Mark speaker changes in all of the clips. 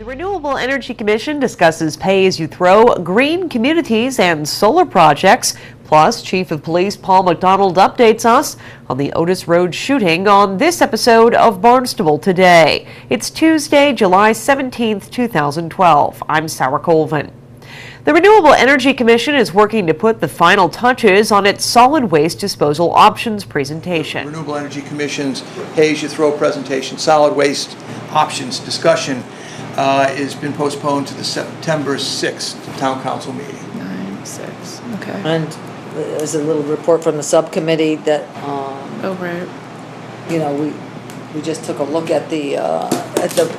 Speaker 1: Renewable Energy Commission discusses pay-as-you-throw, green communities, and solar projects. Plus, Chief of Police Paul McDonald updates us on the Otis Road shooting on this episode of Barnstable Today. It's Tuesday, July 17th, 2012. I'm Sarah Colvin. The Renewable Energy Commission is working to put the final touches on its solid waste disposal options presentation.
Speaker 2: The Renewable Energy Commission's pay-as-you-throw presentation, solid waste options discussion, has been postponed to the September 6th Town Council meeting.
Speaker 3: 9/6. Okay.
Speaker 4: And there's a little report from the subcommittee that,
Speaker 3: Oh, right.
Speaker 4: you know, we just took a look at the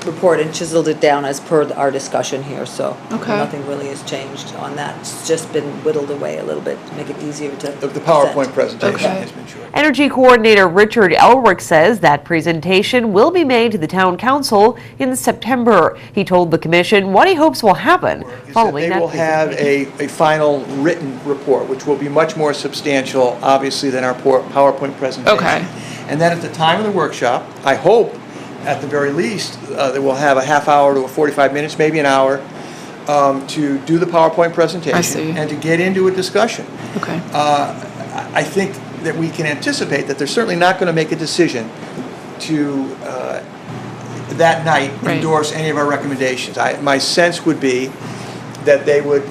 Speaker 4: report and chiseled it down as per our discussion here, so
Speaker 3: Okay.
Speaker 4: nothing really has changed on that. It's just been whittled away a little bit to make it easier to
Speaker 2: The PowerPoint presentation
Speaker 3: Okay.
Speaker 2: has been short.
Speaker 1: Energy Coordinator Richard Elrick says that presentation will be made to the Town Council in September. He told the Commission what he hopes will happen following that
Speaker 2: They will have a final written report, which will be much more substantial, obviously, than our PowerPoint presentation.
Speaker 3: Okay.
Speaker 2: And then at the time of the workshop, I hope, at the very least, that we'll have a half hour to 45 minutes, maybe an hour, to do the PowerPoint presentation.
Speaker 3: I see.
Speaker 2: And to get into a discussion.
Speaker 3: Okay.
Speaker 2: I think that we can anticipate that they're certainly not going to make a decision to, that night,
Speaker 3: Right.
Speaker 2: endorse any of our recommendations. My sense would be that they would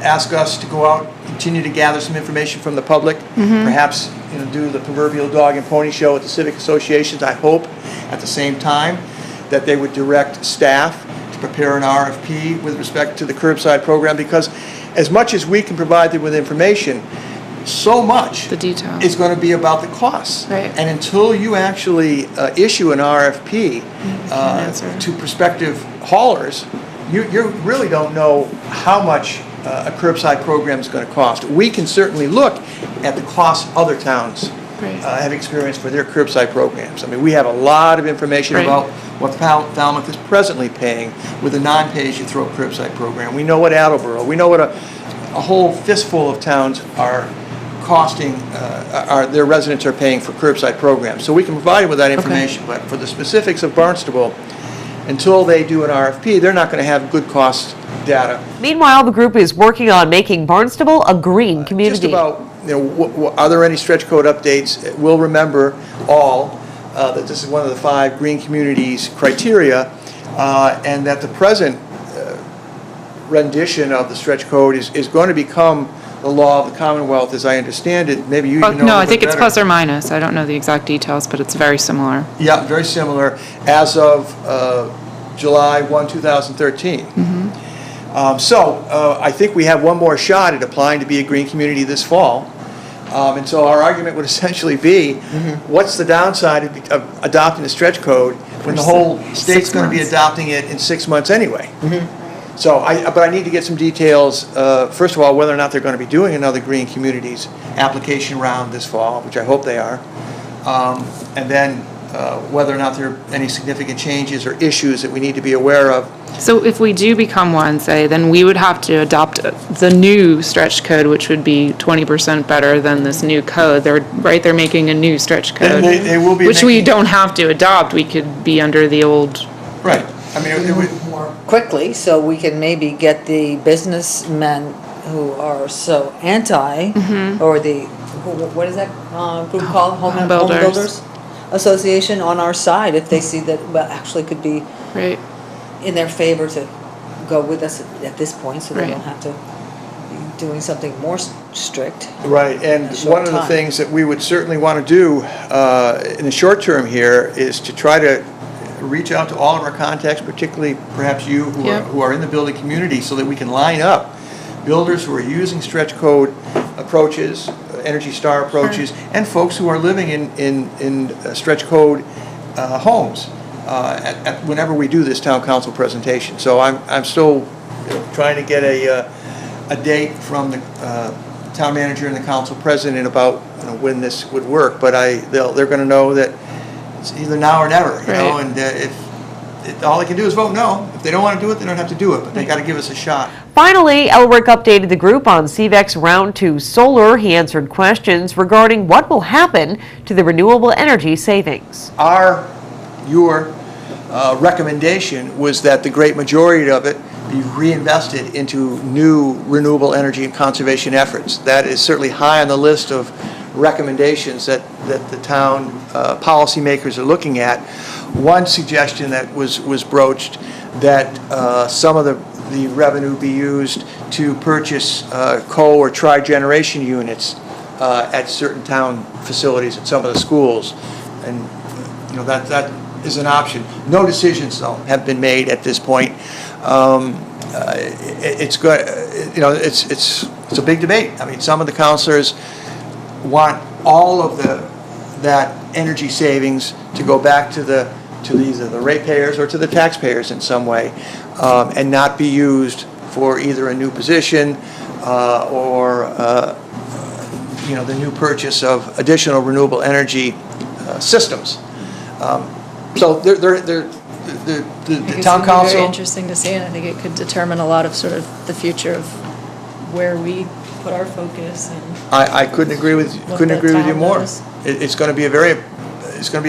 Speaker 2: ask us to go out, continue to gather some information from the public, perhaps do the proverbial dog and pony show at the civic associations. I hope at the same time that they would direct staff to prepare an RFP with respect to the curbside program, because as much as we can provide them with information, so much
Speaker 3: The detail.
Speaker 2: is going to be about the costs.
Speaker 3: Right.
Speaker 2: And until you actually issue an RFP
Speaker 3: answer.
Speaker 2: to prospective haulers, you really don't know how much a curbside program is going to cost. We can certainly look at the costs other towns
Speaker 3: Right.
Speaker 2: have experienced for their curbside programs. I mean, we have a lot of information
Speaker 3: Right.
Speaker 2: about what Falmouth is presently paying with a non-pay-as-you-throw curbside program. We know what Attleboro, we know what a whole fistful of towns are costing, their residents are paying for curbside programs. So we can provide you with that information, but for the specifics of Barnstable, until they do an RFP, they're not going to have good cost data.
Speaker 1: Meanwhile, the group is working on making Barnstable a green community.
Speaker 2: Just about, are there any stretch code updates? We'll remember all that this is one of the 5 green communities criteria, and that the present rendition of the stretch code is going to become the law of the Commonwealth, as I understand it. Maybe you even know.
Speaker 3: No, I think it's plus or minus. I don't know the exact details, but it's very similar.
Speaker 2: Yeah, very similar, as of July 1, 2013. So I think we have one more shot at applying to be a green community this fall. And so our argument would essentially be, what's the downside of adopting a stretch code when the whole state's going to be adopting it in 6 months anyway? So, but I need to get some details, first of all, whether or not they're going to be doing another Green Communities application round this fall, which I hope they are, and then whether or not there are any significant changes or issues that we need to be aware of.
Speaker 3: So if we do become one, say, then we would have to adopt the new stretch code, which would be 20% better than this new code. They're making a new stretch code,
Speaker 2: They will be
Speaker 3: which we don't have to adopt. We could be under the old.
Speaker 2: Right. I mean, it would,
Speaker 4: more quickly, so we can maybe get the businessmen who are so anti, or what is that group called? Home
Speaker 3: Builders.
Speaker 4: Builders Association on our side, if they see that, well, actually could be
Speaker 3: Right.
Speaker 4: in their favor to go with us at this point, so they
Speaker 3: Right.
Speaker 4: don't have to be doing something more strict.
Speaker 2: right, and
Speaker 4: In a short
Speaker 2: one of the
Speaker 4: time.
Speaker 2: things that we would certainly want to do in the short term here is to try to reach out to all of our contacts, particularly perhaps you who are in the building community, so that we can line up builders who are using stretch code approaches, Energy Star approaches, and folks who are living in stretch code homes whenever we do this town council presentation. So I'm still trying to get a date from the town manager and the council president about when this would work, but they're going to know that it's either now or never, you know, and if all they can do is vote no. If they don't want to do it, they don't have to do it, but they got to give us a shot.
Speaker 1: Finally, Elrick updated the group on CVEC's Round 2 Solar. He answered questions regarding what will happen to the renewable energy savings.
Speaker 2: Your recommendation was that the great majority of it be reinvested into new renewable energy and conservation efforts. That is certainly high on the list of recommendations that the town policymakers are looking at. One suggestion that was broached that some of the revenue be used to purchase coal or tri-generation units at certain town facilities at some of the schools, and you know that is an option. No decisions though have been made at this point. It's good. You know, it's a big debate. I mean, some of the counselors want all of that energy savings to go back to either the ratepayers or to the taxpayers in some way, and not be used for either a new position or you know, the new purchase of additional renewable energy systems. So the town council.
Speaker 5: Very interesting to see, and I think it could determine a lot of sort of the future of where we put our focus. And
Speaker 2: I couldn't agree with you more. It's going to be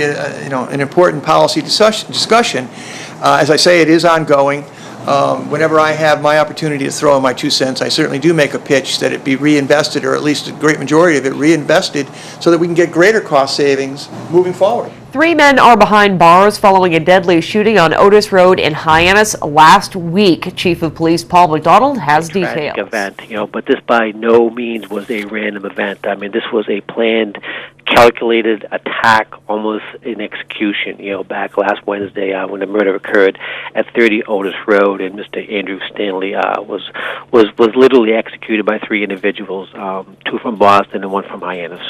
Speaker 2: a you know, an important policy discussion. As I say, it is ongoing. Whenever I have my opportunity to throw in my 2 cents, I certainly do make a pitch that it be reinvested, or at least a great majority of it reinvested, so that we can get greater cost savings moving forward.
Speaker 1: 3 men are behind bars following a deadly shooting on Otis Road in Hyannis last week. Chief of Police Paul McDonald has details.
Speaker 6: Tragic event, you know, but this by no means was a random event. I mean, this was a planned, calculated attack, almost an execution. You know, back last Wednesday when the murder occurred at 30 Otis Road, and Mr. Andrew Stanley was literally executed by 3 individuals, 2 from Boston and 1 from Hyannis.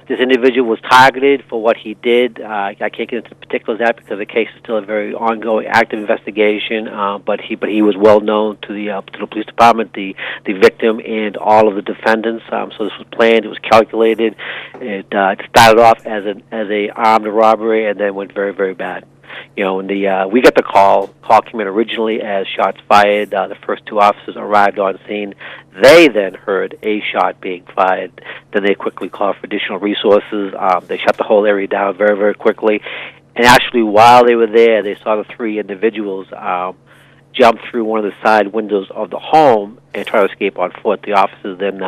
Speaker 6: This individual was targeted for what he did. I can't get into the particulars of that because the case is still a very ongoing, active investigation. But he was well known to the police department, the victim, and all of the defendants. So this was planned. It was calculated. It started off as a armed robbery and then went very, very bad. You know, when we got the call came in originally as shots fired. The first 2 officers arrived on scene. They then heard a shot being fired. Then they quickly called for additional resources. They shut the whole area down very, very quickly. And actually, while they were there, they saw the 3 individuals jump through one of the side windows of the home and try to escape on foot. The officers then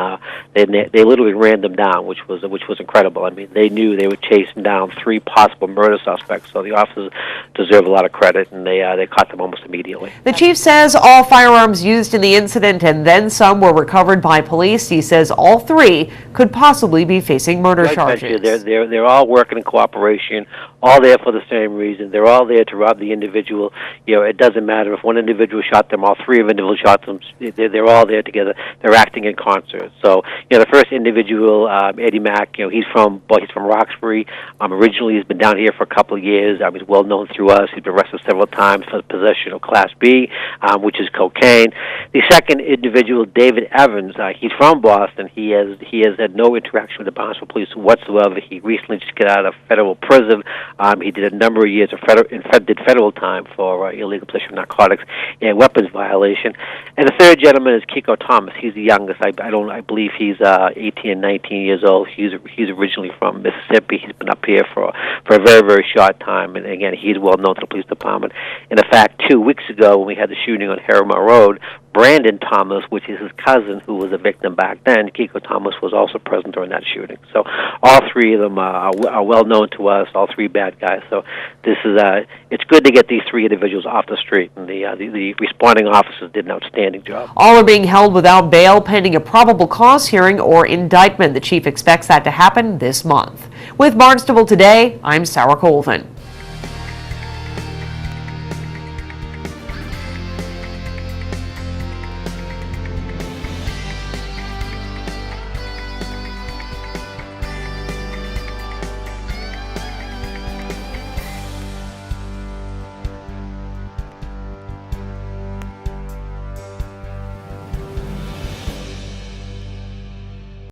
Speaker 6: they literally ran them down, which was incredible. I mean, they knew they were chasing down 3 possible murder suspects, so the officers deserve a lot of credit, and they caught them almost immediately.
Speaker 1: The chief says all firearms used in the incident and then some were recovered by police. He says all 3 could possibly be facing murder charges.
Speaker 6: They're all working in cooperation, all there for the same reason. They're all there to rob the individual. You know, it doesn't matter if one individual shot them, all 3 individuals shot them. They're all there together. They're acting in concert. So, you know, the first individual, Eddie Mack, you know, he's from Roxbury. Originally, he's been down here for a couple of years. He's well known through us. He's been arrested several times for possession of Class B, which is cocaine. The second individual, David Evans, he's from Boston. He has had no interaction with the Barnstable police whatsoever. He recently just got out of federal prison. He did a number of years of federal time for illegal possession of narcotics and weapons violation. And the third gentleman is Kiko Thomas. He's the youngest. I believe he's 18, 19 years old. He's originally from Mississippi. He's been up here for a very, very short time. And again, he's well known to the police department. And in fact, 2 weeks ago when we had the shooting on Harriman Road, Brandon Thomas, which is his cousin who was a victim back then, Kiko Thomas was also present during that shooting. So all 3 of them are well known to us, all 3 bad guys. So this is it's good to get these 3 individuals off the street, and the responding officers did an outstanding job.
Speaker 1: All are being held without bail pending a probable cause hearing or indictment. The chief expects that to happen this month. With Barnstable Today, I'm Sarah Colvin.